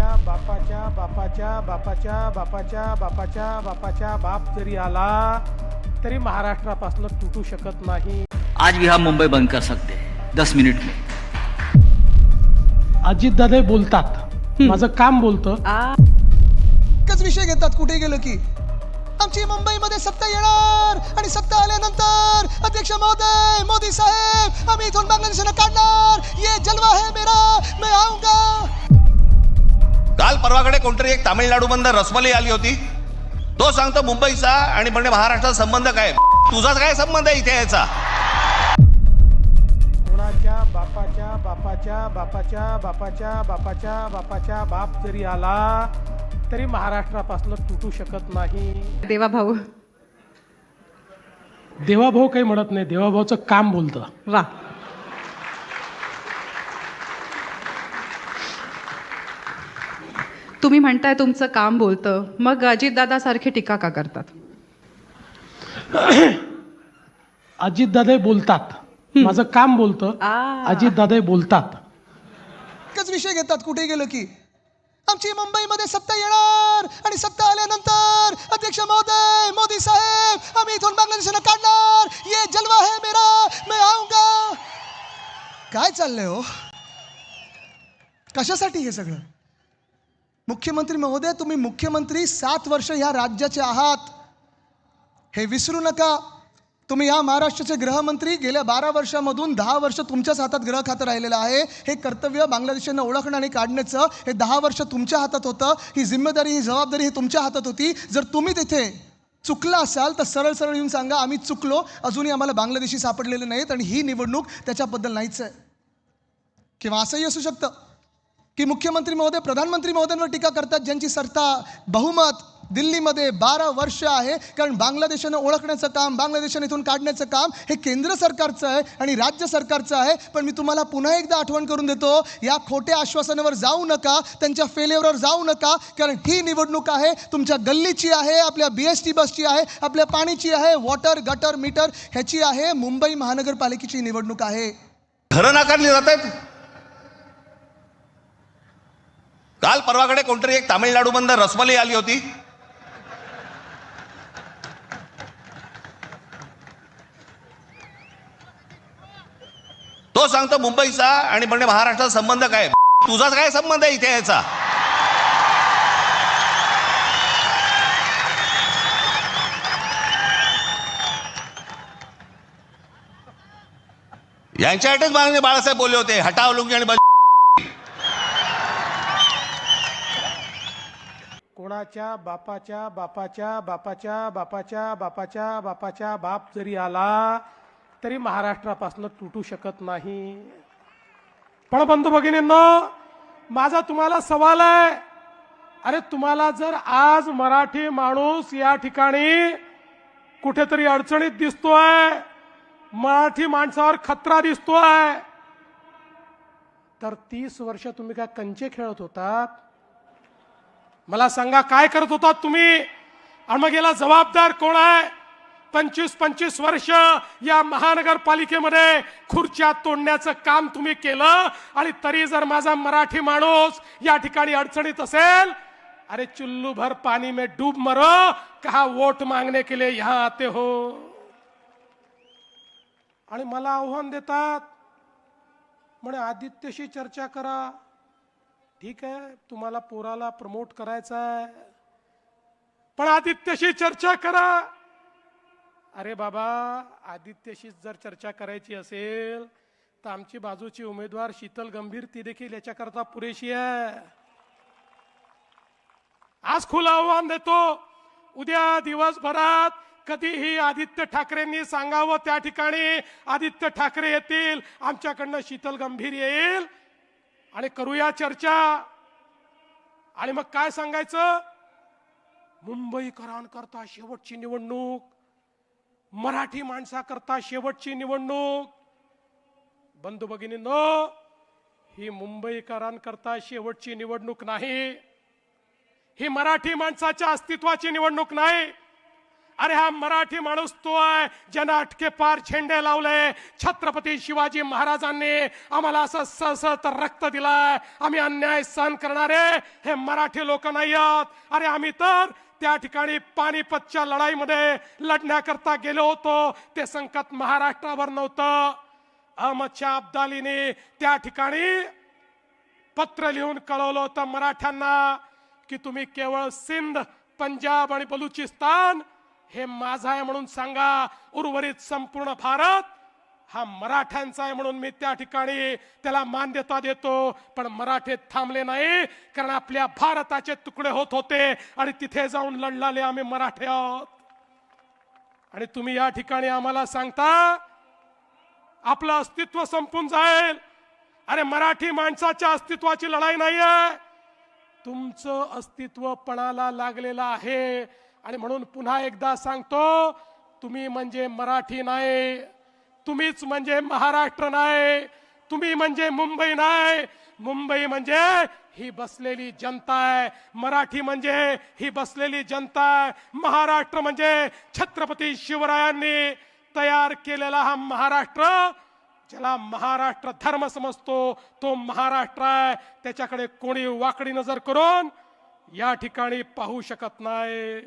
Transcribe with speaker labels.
Speaker 1: कोणाच्या बापाच्या बापाच्या बापाच्या बापाच्या बापाच्या बापाच्या बाप जरी आला तरी महाराष्ट्रापासून तुटू शकत नाही।
Speaker 2: आज भी हम मुंबई बंद कर सकते हैं 10 मिनट में।
Speaker 1: अजितदादा बोलतात, माझं काम बोलतं।
Speaker 3: एकच विषय घेतात कुठे गेलं की आमची मुंबईमध्ये सत्ता येणार आणि सत्ता आल्यानंतर अध्यक्ष महोदय, मोदी साहेब, आम्ही इथून बांगलादेशाला काढणार, ये जलवा है मेरा, मैं आऊंगा।
Speaker 4: काल परवाकडे कोणतरी एक तामिळनाडू बंदर रसमलाई आली होती, तो सांगतो मुंबईचा आणि म्हणजे महाराष्ट्राचा संबंध काय, तुझा काय संबंध आहे इथे याचा?
Speaker 1: कोणाच्या बापाच्या बापाच्या बापाच्या बापाच्या बापाच्या बापाच्या बाप जरी आला तरी महाराष्ट्रापासून तुटू शकत नाही।
Speaker 5: देवाभाऊ
Speaker 1: देवाभाऊ काही म्हणत नाही, देवाभाऊचं काम बोलतं।
Speaker 5: वा, तुम्ही म्हणताय तुमचं काम बोलतं, मग अजितदादा सारखी टीका का करतात?
Speaker 1: अजितदादा बोलतात, माझं काम बोलतं। अजितदादा बोलतात।
Speaker 3: एकच विषय घेतात कुठे गेलं की आमची मुंबईमध्ये सत्ता येणार आणि सत्ता आल्यानंतर अध्यक्ष महोदय, मोदी साहेब, आम्ही इथून बांगलादेशाला काढणार, ये जलवा है मेरा, मैं आऊंगा। काय चाललंय हो? कशासाठी हे सगळं? मुख्यमंत्री महोदय, तुम्ही मुख्यमंत्री 7 वर्ष ह्या राज्याचे आहात, हे विसरू नका। तुम्ही या महाराष्ट्राचे गृहमंत्री, गेल्या 12 वर्षामधून 10 वर्ष तुमच्याच हातात गृह खातं राहिलेलं आहे। हे कर्तव्य बांगलादेशांना ओळखणं आणि काढण्याचं हे 10 वर्ष तुमच्या हातात होतं। ही जिम्मेदारी, ही जबाबदारी ही तुमच्या हातात होती। जर तुम्ही तिथे चुकला असाल तर सरळ सरळ येऊन सांगा, आम्ही चुकलो, अजूनही आम्हाला बांगलादेशी सापडलेले नाहीत आणि ही निवडणूक त्याच्याबद्दल नाहीच आहे। किंवा असंही असू शकतं की मुख्यमंत्री महोदय प्रधानमंत्री महोदयांवर टीका करतात, ज्यांची सत्ता बहुमत दिल्लीमध्ये 12 वर्ष आहे, कारण बांगलादेशानं ओळखण्याचं काम, बांगलादेशाने इथून काढण्याचं काम हे केंद्र सरकारचं आहे आणि राज्य सरकारचं आहे। पण मी तुम्हाला पुन्हा एकदा आठवण करून देतो, या खोट्या आश्वासनावर जाऊ नका, त्यांच्या फेल्युअरवर जाऊ नका, कारण ही निवडणूक आहे तुमच्या गल्लीची आहे, आपल्या BST बसची आहे, आपल्या पाणीची आहे, वॉटर गटर मीटर ह्याची आहे, मुंबई महानगरपालिकेची निवडणूक आहे।
Speaker 4: घरं नाकारली जात आहेत। काल परवाकडे कोणतरी एक तामिळनाडू बंदर रसमलाई आली होती, तो सांगतो मुंबईचा आणि म्हणजे महाराष्ट्राचा संबंध काय, तुझा काय संबंध आहे इथे याचा? यांच्यासाठीच बाळासाहेब बोलले होते, हटाव लुंगी आणि
Speaker 1: कोणाच्या बापाच्या बापाच्या बापाच्या बापाच्या बापाच्या बापाच्या बाप जरी आला तरी महाराष्ट्रापासून तुटू शकत नाही। पण बंधू भगिनींनो, माझा तुम्हाला सवाल आहे, अरे तुम्हाला जर आज मराठी माणूस या ठिकाणी कुठेतरी अडचणीत दिसतोय, मराठी माणसावर खतरा दिसतोय, तर 30 वर्ष तुम्ही काय कंचे खेळत होतात? मला सांगा, काय करत होतात तुम्ही? आणि मग याला जबाबदार कोण आहे? 25-25 वर्ष या महानगरपालिकेमध्ये खुर्च्या तोडण्याचं काम तुम्ही केलं आणि तरी जर माझा मराठी माणूस या ठिकाणी अडचणीत असेल, अरे चुल्लू भर पानी में डूब मरो, कहा वोट मांगने के लिए यहां आते हो? आणि मला आव्हान देतात, म्हणे आदित्यशी चर्चा करा। ठीक आहे, तुम्हाला पोराला प्रमोट करायचं आहे, पण आदित्यशी चर्चा करा। अरे बाबा, आदित्यशी जर चर्चा करायची असेल तर आमची बाजूची उमेदवार शीतल गंभीर ती देखील याच्याकरता पुरेशी आहे। आज खुलं आव्हान देतो, उद्या दिवसभरात कधीही आदित्य ठाकरेंनी सांगावं त्या ठिकाणी आदित्य ठाकरे येतील, आमच्याकडनं शीतल गंभीर येईल आणि करूया चर्चा। आणि मग काय सांगायचं? मुंबईकरांकरता शेवटची निवडणूक, मराठी माणसाकरता शेवटची निवडणूक। बंधू भगिनींनो, ही मुंबईकरांकरता शेवटची निवडणूक नाही, ही मराठी माणसाच्या अस्तित्वाची निवडणूक नाही। अरे हा मराठी माणूस तो आहे ज्यानं अटके पार झेंडे लावले. छत्रपती शिवाजी महाराजांनी आम्हाला असं सळसळत रक्त दिलाय. आम्ही अन्याय सहन करणारे हे मराठी लोक नाही आहोत. अरे आम्ही तर त्या ठिकाणी पानिपतच्या लढाईमध्ये लढण्याकरता गेलो होतो. ते संकट महाराष्ट्रावर नव्हतं. अहमद शाह अब्दालीने त्या ठिकाणी पत्र लिहून कळवलं होतं मराठ्यांना की तुम्ही केवळ सिंध, पंजाब आणि बलुचिस्तान हे माझा आहे म्हणून सांगा. उर्वरित संपूर्ण भारत हा मराठ्यांचा आहे म्हणून मी त्या ठिकाणी त्याला मान्यता देतो. पण मराठे थांबले नाही, कारण आपल्या भारताचे तुकडे होत होते आणि तिथे जाऊन लढलाले आम्ही मराठे आहोत. आणि तुम्ही या ठिकाणी आम्हाला सांगता आपलं अस्तित्व संपून जाईल. अरे मराठी माणसाच्या अस्तित्वाची लढाई नाहीये, तुमचं अस्तित्व पणाला लागलेलं आहे. आणि म्हणून पुन्हा एकदा सांगतो, तुम्ही म्हणजे मराठी नाही, तुम्हीच म्हणजे महाराष्ट्र नाही, तुम्ही म्हणजे मुंबई नाही. मुंबई म्हणजे ही बसलेली जनता आहे, मराठी म्हणजे ही बसलेली जनता आहे. महाराष्ट्र म्हणजे छत्रपती शिवरायांनी तयार केलेला हा महाराष्ट्र, ज्याला महाराष्ट्र धर्म समजतो तो महाराष्ट्र आहे. त्याच्याकडे कोणी वाकडी नजर करून या ठिकाणी पाहू शकत नाही.